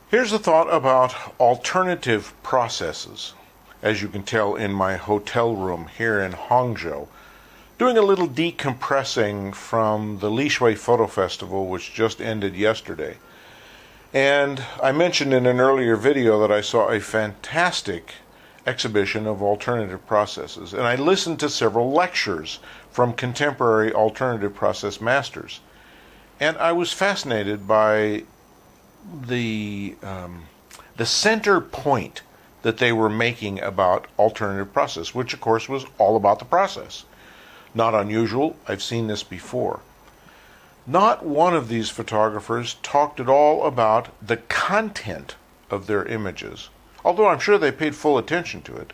Here's a thought about alternative processes. As you can tell in my hotel room here in Hangzhou, doing a little decompressing from the Lishui Photo Festival, which just ended yesterday. And I mentioned in an earlier video that I saw a fantastic exhibition of alternative processes, and I listened to several lectures from contemporary alternative process masters. And I was fascinated by the center point that they were making about alternative process, which of course was all about the process. Not unusual, I've seen this before. Not one of these photographers talked at all about the content of their images, although I'm sure they paid full attention to it.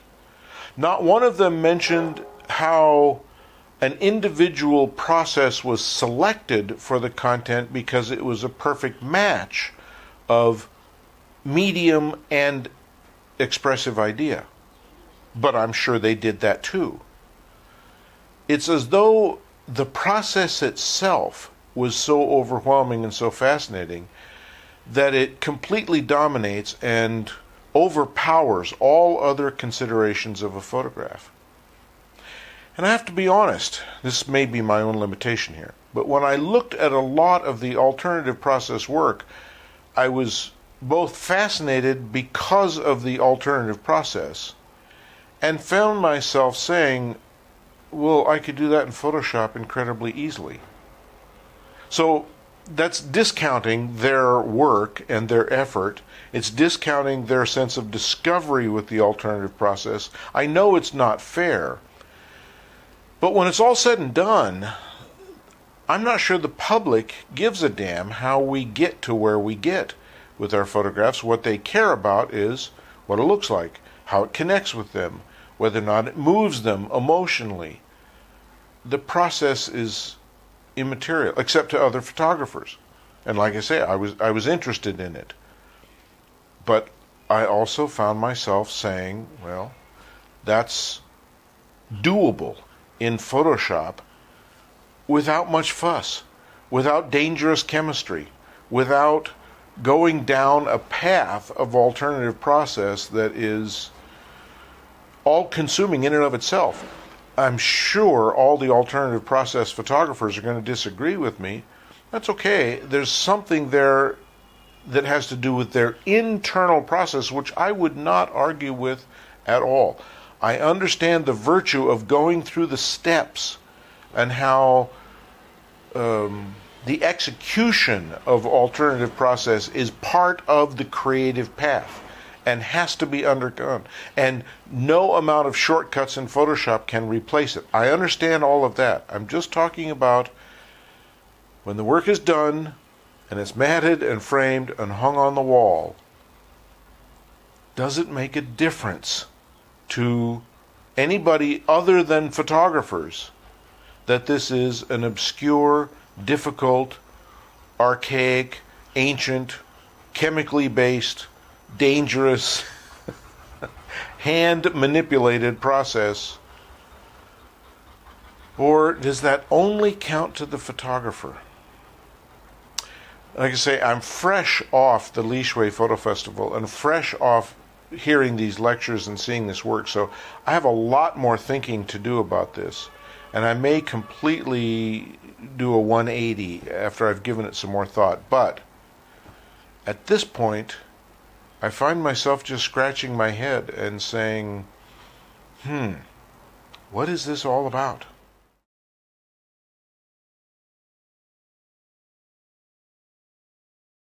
Not one of them mentioned how an individual process was selected for the content because it was a perfect match of medium and expressive idea. But I'm sure they did that too. It's as though the process itself was so overwhelming and so fascinating that it completely dominates and overpowers all other considerations of a photograph. And I have to be honest, this may be my own limitation here, but when I looked at a lot of the alternative process work, I was both fascinated because of the alternative process and found myself saying, well, I could do that in Photoshop incredibly easily. So that's discounting their work and their effort. It's discounting their sense of discovery with the alternative process. I know it's not fair, but when it's all said and done, I'm not sure the public gives a damn how we get to where we get with our photographs. What they care about is what it looks like, how it connects with them, whether or not it moves them emotionally. The process is immaterial, except to other photographers. And like I say, I was interested in it. But I also found myself saying, well, that's doable in Photoshop without much fuss, without dangerous chemistry, without going down a path of alternative process that is all-consuming in and of itself. I'm sure all the alternative process photographers are going to disagree with me. That's okay. There's something there that has to do with their internal process, which I would not argue with at all. I understand the virtue of going through the steps and how the execution of alternative process is part of the creative path and has to be undergone. And no amount of shortcuts in Photoshop can replace it. I understand all of that. I'm just talking about when the work is done and it's matted and framed and hung on the wall, does it make a difference to anybody other than photographers that this is an obscure, difficult, archaic, ancient, chemically based, dangerous, hand-manipulated process? Or does that only count to the photographer? Like I say, I'm fresh off the Lishui Photo Festival and fresh off hearing these lectures and seeing this work, so I have a lot more thinking to do about this, and I may completely do a 180 after I've given it some more thought. But at this point, I find myself just scratching my head and saying, what is this all about?